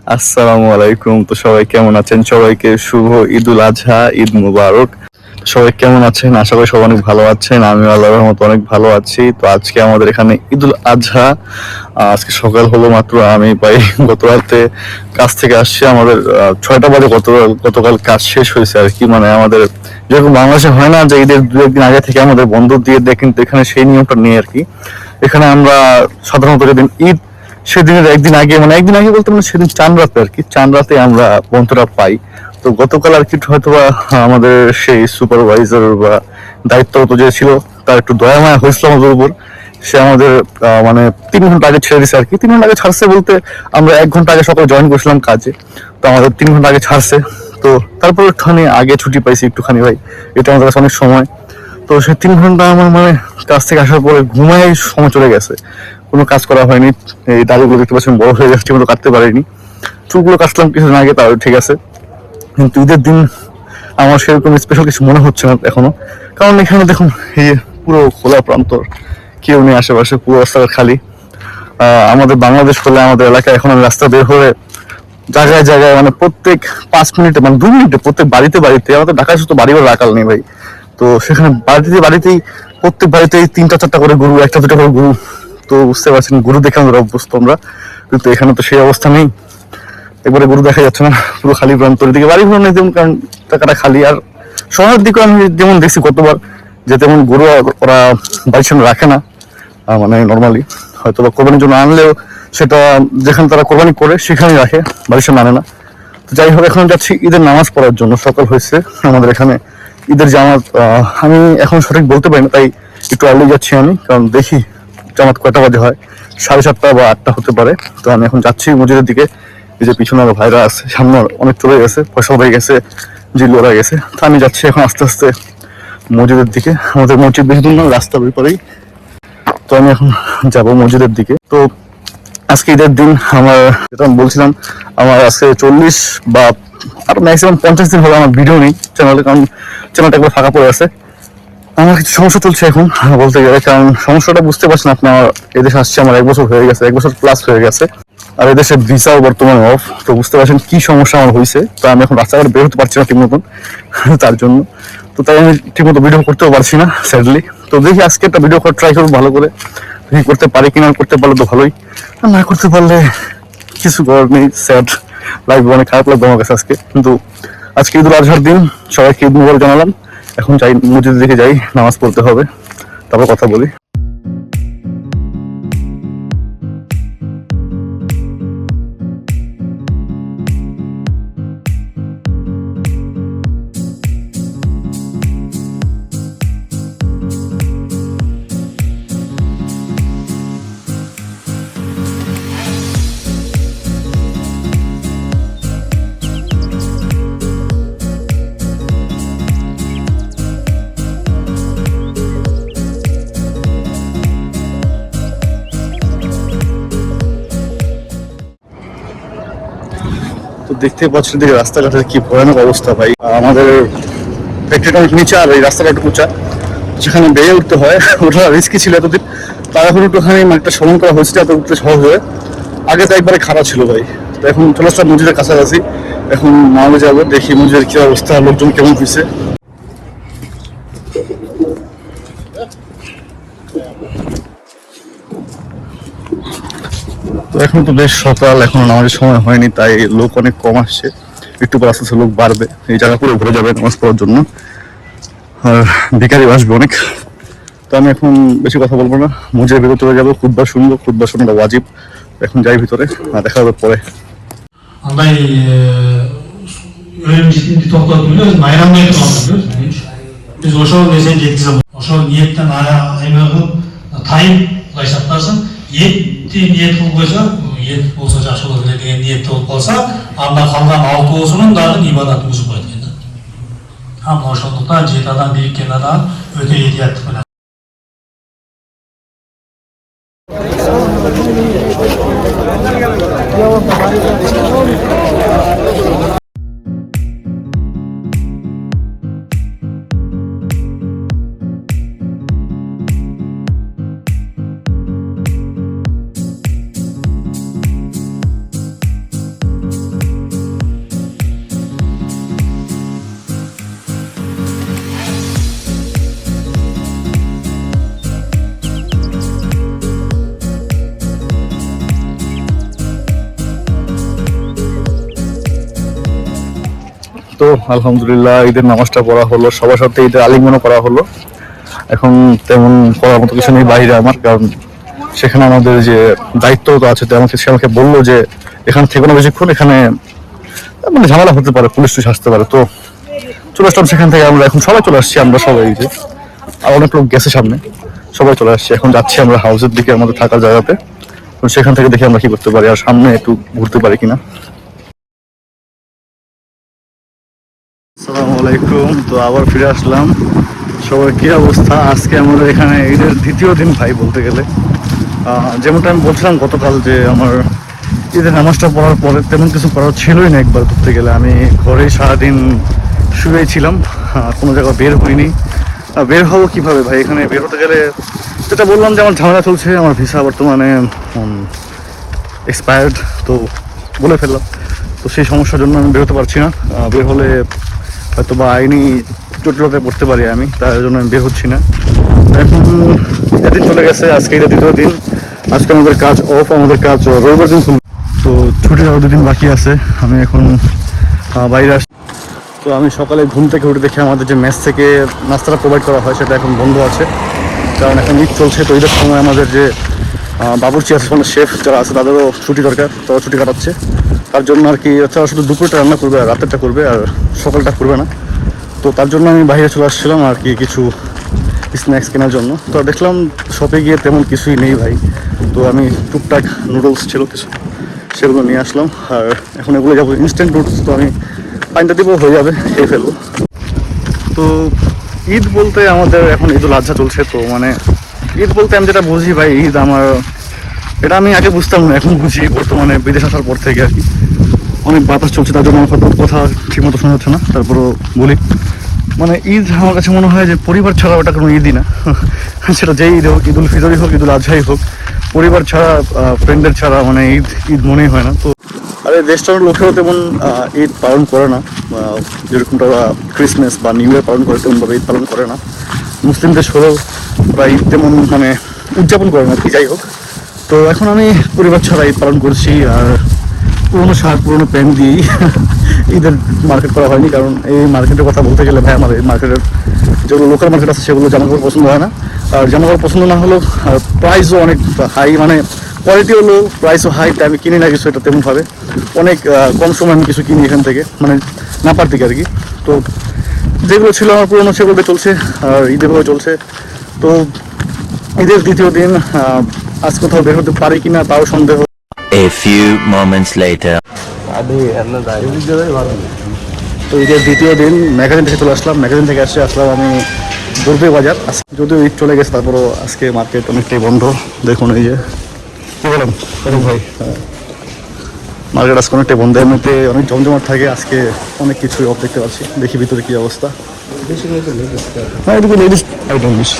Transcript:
আসসালামু আলাইকুম। তো সবাই কেমন আছেন? সবাইকে শুভ ঈদুল আজহা, ঈদ মুবারক। সবাই কেমন আছেন? আশা করি সবাই অনেক ভালো আছেন। আমিও আল্লাহর রহমতে অনেক ভালো আছি। তো আজকে আমাদের এখানে ঈদুল আজহা। আজকে সকাল হলো মাত্র, আমি প্রায় গত রাতে কাজ থেকে আসছি। আমাদের 6টা বাজে গতকাল কাজ শেষ হয়েছে আর কি। মানে আমাদের যেরকম বাংলাদেশে হয় না যে ঈদের দু একদিন আগে থেকে আমাদের বন্ধ দিয়ে দেয়, কিন্তু এখানে সেই নিয়মটা নেই আর কি। এখানে আমরা সাধারণত যেদিন ঈদ সেদিনের একদিন আগে, মানে একদিন আগে বলতে মানে সেদিন চাঁদ রাতে আর কি, চাঁদ রাতে আমরা বন্ধুরা পাই। তো গতকাল আর কি হয়তো বা আমাদের সেই সুপারভাইজার বা দায়িত্বরত যে ছিল তার একটু দয়া মায়া হয়েছিল আমাদের উপর। সে আমাদের মানে 3 ঘন্টা আগে ছেড়ে দিছে আর কি। 3 ঘন্টা আগে ছাড়ছে বলতে আমরা 1 ঘন্টা আগে সকালে জয়েন করছিলাম কাজে, তো আমাদের 3 ঘন্টা আগে ছাড়ছে। তো তারপর একটুখানি আগে ছুটি পাইছি একটুখানি ভাই, এটা আমাদের কাছে অনেক সময়। তো সে 3 ঘন্টা আমার মানে কাজ থেকে আসার পরে ঘুমায় সময় চলে গেছে, কোনো কাজ করা হয়নি। এই দাড়িগুলো দেখতে পাচ্ছেন বড় হয়ে যাচ্ছে, মতো কাটতে পারিনি। চুলগুলো কাটলাম কিছুদিন আগে, তাও ঠিক আছে। কিন্তু ঈদের দিন আমার সেরকম স্পেশাল কিছু মনে হচ্ছে না এখনো। কারণ এখানে দেখুন, এই পুরো খোলা প্রান্তর, কেউ নেই আশেপাশে, পুরো রাস্তাঘাট খালি। আমাদের বাংলাদেশ হলে আমাদের এলাকায় এখন আমি রাস্তা বের হলে জায়গায় জায়গায় মানে প্রত্যেক 5 মিনিটে, মানে 2 মিনিটে প্রত্যেক বাড়িতে বাড়িতে, আমাদের ঢাকায় শুধু বাড়ি বাড়ি রাখাল নেই ভাই। তো সেখানে বাড়িতে বাড়িতেই, প্রত্যেক বাড়িতেই 3টা 4টা করে গরু, 1টা 2টা করে গরু। তো বুঝতে পারছেন, গরু দেখে আমাদের অভ্যস্ত আমরা, কিন্তু এখানে তো সেই অবস্থা নেই। একবারে গরু দেখা যাচ্ছে না, পুরো খালি প্রান্তর দিকে বাড়ি ঘর নেই তেমন, কারণ টাকাটা খালি। আর শহরের দিকে আমি যেমন দেখছি গতবার, যে তেমন গরু ওরা বাড়ির সামনে রাখে না। মানে নর্মালি হয়তো বা কোরবানির জন্য আনলেও সেটা যেখানে তারা কোরবানি করে সেখানেই রাখে, বাড়ির সামনে আনে না। তো যাই হোক, এখন যাচ্ছি ঈদের নামাজ পড়ার জন্য। সকাল হয়েছে আমাদের এখানে ঈদের জামাত। আমি এখন সঠিক বলতে পারি না, তাই একটু আর্লি যাচ্ছি আমি, কারণ দেখি জামাত কয়টা বাজে হয়, 7:30 বা 8টা হতে পারে। তো আমি এখন যাচ্ছি মসজিদের দিকে। এই যে পিছনে আরো ভাইরা আছে, সামনে অনেক চলে গেছে, ফয়সাল হয়ে গেছে, জিল্লু ওরা গেছে। তো আমি যাচ্ছি এখন আস্তে আস্তে মসজিদের দিকে। আমাদের মসজিদ বেশি দূর না, রাস্তার ব্যাপারেই। তো আমি এখন যাব মসজিদের দিকে। তো আজকে ঈদের দিন আমার, যেটা আমি বলছিলাম, আমার আজকে 40 বা আর ম্যাক্সিমাম 50 দিন হলো আমার ভিডিও নেই চ্যানেলে, কারণ চ্যানেলটা একবার ফাঁকা পড়ে আছে। আমার কিছু সমস্যা চলছে এখন বলতে গেলে, কারণ সমস্যাটা বুঝতে পারছেন আপনি। আমার এদেশে আসছে আমার 1 বছর হয়ে গেছে, 1 বছর প্লাস হয়ে গেছে। আর এদেশে ভিসাও বর্তমানে অফ। তো বুঝতে পারছেন কি সমস্যা আমার হয়েছে। তো আমি এখন রাস্তাঘাটে বের হতে পারছি না ঠিক মতন তার জন্য। তো তাই আমি ঠিক মতো ভিডিও করতেও পারছি না স্যাডলি। তো দেখি আজকে একটা ভিডিও করার ট্রাই করবো ভালো করে, দেখি করতে পারি কিনা। করতে পারলে তো ভালোই, আর না করতে পারলে কিছু করার নেই। স্যাড লাইফ, অনেক খারাপ লাগবে আমার কাছে আজকে। কিন্তু আজকে ঈদুল আজহার দিন, সবাইকে ঈদ মুবারক জানালাম। এখন যাই মসজিদের দিকে, যাই নামাজ পড়তে হবে, তারপর কথা বলি। তো দেখতে পাচ্ছেন দিকে রাস্তাঘাটের কি ভয়ানক অবস্থা ভাই। আমাদের ফ্যাক্টরিটা অনেক নিচে, আর এই রাস্তাটা একটু উঁচা, সেখানে বেয়ে উঠতে হয়। ওটা রিস্কি ছিল এতদিন, তার এখন একটুখানি মানে একটা সমান করা হয়েছে, এত উঠতে সহজ হয়ে। আগে তো একবারে খারাপ ছিল ভাই। তো এখন চলে আসলাম মসজিদের কাছাকাছি, এখন নামে যাবো, দেখি মসজিদের কি অবস্থা, লোকজন কেমন হয়েছে। তো এখন তো বেশ সকাল, এখন নামাজের সময় হয়নি, তাই লোক অনেক কম আসছে। একটু পর আস্তে আস্তে লোক বাড়বে, এই জায়গা পুরো ভরে যাবে নামাজ পড়ার জন্য। আর ভিখারি আসবে অনেক। তো আমি এখন বেশি কথা বলবো না, মসজিদের ভিতরে চলে যাবো, খুতবা শুনবো। খুতবা শোনাটা ওয়াজিব। এখন যাই ভিতরে, দেখা হবে পরে। андай өлім-жітімді тоқтатып biliyoruz, майрамдай тұрғанды biliyoruz. Біз ошол нерсени жеткізіп, ошол ниеттен айма кылып тайып Кудай сактасын, етти ниет кылып койсо, ет болсо жакшы болот эле деген ниетте болуп калса, анда калган 6 дагы ибадаты бузуп коет экен да. Мына ошондуктан 7 адам бириккен адам өтө этияттык менен. তো আলহামদুলিল্লাহ ঈদের নামাজটা পড়া হলো, সবার সাথে ঈদের আলিঙ্গনও করা হলো। এখন তেমন করার মতো কিছু নেই বাইরে আমার, কারণ সেখানে আমাদের যে দায়িত্ব তো আছে, তো সে আমাকে বললো যে এখান থেকে না বেশিক্ষণ, এখানে মানে ঝামেলা হতে পারে, পুলিশ টুলিশ আসতে পারে। তো চলে আসলাম সেখান থেকে, আমরা এখন সবাই চলে আসছি, আমরা সবাই যে আর অনেক লোক গেছে সামনে, সবাই চলে আসছে। এখন যাচ্ছি আমরা হাউসের দিকে, আমাদের থাকার জায়গাতে। তো সেখান থেকে দেখি আমরা কি করতে পারি, আর সামনে একটু ঘুরতে পারি কিনা। আসসালামু আলাইকুম, তো আবার ফিরে আসলাম। সবার কি অবস্থা? আজকে আমাদের এখানে ঈদের দ্বিতীয় দিন ভাই বলতে গেলে। যেমনটা আমি বলছিলাম গতকাল, যে আমার ঈদের নামাজটা পড়ার পরে তেমন কিছু করার ছিলই না। একবার ধরতে গেলে আমি ঘরেই সারাদিন শুয়েই ছিলাম, কোনো জায়গায় বের হইনি। বের হবো কিভাবে ভাই? এখানে বের হতে গেলে যেটা বললাম যে আমার ঝামেলা চলছে, আমার ভিসা বর্তমানে এক্সপায়ার্ড, তো বলে ফেললাম। তো সেই সমস্যার জন্য আমি বেরোতে পারছি না। বের হলে হয়তো বা আইনি জটিলতায় পড়তে পারি আমি, তার জন্য আমি বের হচ্ছি না। এখন এদিন চলে গেছে, আজকে এটা দ্বিতীয় দিন। আজকে আমাদের কাজ অফ, আমাদের কাজ রবিবার দিন খুলবে। তো ছুটির আরও দুদিন বাকি আছে। আমি এখন বাইরে আসছি। তো আমি সকালে ঘুম থেকে উঠে দেখি আমাদের যে মেস থেকে নাস্তাটা প্রোভাইড করা হয় সেটা এখন বন্ধ আছে, কারণ এখন ঈদ চলছে। তো ঈদের সময় আমাদের যে বাবুর্চি আছে, মানে শেফ যারা আছে, তাদেরও ছুটি দরকার, তারা ছুটি কাটাচ্ছে। তার জন্য আর কি তারা শুধু দুপুরটা রান্না করবে আর রাতেরটা করবে, আর সকালটা করবে না। তো তার জন্য আমি বাইরে চলে আসছিলাম আর কি কিছু স্ন্যাক্স কেনার জন্য। তো দেখলাম শপে গিয়ে তেমন কিছুই নেই ভাই। তো আমি টুকটাক নুডলস ছিল কিছু, সেগুলো নিয়ে আসলাম। আর এখন এগুলো যাবো ইনস্ট্যান্ট নুডলস, তো আমি পানিটা দিব, হয়ে যাবে, খেয়ে ফেলবো। তো ঈদ বলতে আমাদের এখন ঈদুল আজহা চলছে। তো মানে ঈদ বলতে আমি যেটা বুঝি ভাই, ঈদ আমার, এটা আমি আগে বুঝতাম না, এখন বুঝি বর্তমানে বিদেশ আসার পর থেকে আর কি। অনেক বাতাস চলছে, তার জন্য আমার কথা ঠিক মতো শোনা যাচ্ছে না, তারপরও বলি। মানে ঈদ আমার কাছে মনে হয় যে পরিবার ছাড়া ওটা কোনো ঈদই না। সেটা যেই ঈদ হোক, ঈদুল ফিতরই হোক, ঈদুল আজহাই হোক, পরিবার ছাড়া, ফ্রেন্ডের ছাড়া মানে ঈদ ঈদ মনেই হয় না। তো আর এই দেশটার লোকেও তেমন ঈদ পালন করে না, যেরকমটা ক্রিসমাস বা নিউ ইয়ার পালন করে তেমনভাবে ঈদ পালন করে না। মুসলিম দেশ হলেও ওরা ঈদ তেমন মানে উদযাপন করে না আর কি, যাই হোক। তো এখন আমি পরিবার ছাড়া ঈদ পালন করছি, আর পুরোনো শার্ট পুরোনো প্যান্ট দিয়েই ঈদের মার্কেট করা হয়নি, কারণ এই মার্কেটের কথা বলতে গেলে ভাই, আমার এই মার্কেটের যেগুলো লোকাল মার্কেট আছে সেগুলো জামাকাপড় পছন্দ হয় না। আর জামাকাপড় পছন্দ না হলেও প্রাইসও অনেক হাই, মানে কোয়ালিটি হলো, প্রাইসও হাই, তাই আমি কিনি না কিছু এটা তেমনভাবে। অনেক কম সময় আমি কিছু কিনি এখান থেকে, মানে নাপার থেকে আর কি। তো যেগুলো ছিল আমার পুরোনো সেগুলোতে চলছে, আর ঈদেভাবে চলছে। তো ঈদের দ্বিতীয় দিন, আজ কোথাও বের হতে পারি কিনা তাও সন্দেহ। A few moments later. তো ঈদের দ্বিতীয় দিন ম্যাগাজিন থেকে চলে আসলাম, ম্যাগাজিন থেকে আসলাম আমি দুর্বে বাজার। যদিও ঈদ চলে গেছে, তারপরও আজকে মার্কেট অনেকটাই বন্ধ। দেখুন এই যে কি বললাম ভাই, মার্কেট আজকে অনেকটাই বন্ধ। এমনিতে অনেক জমজমাট থাকে, আজকে অনেক কিছুই অফ দেখতে পাচ্ছি। দেখি ভিতরে কি অবস্থা। হ্যাঁ, এদিকে লেডিস আইটেম বেশি।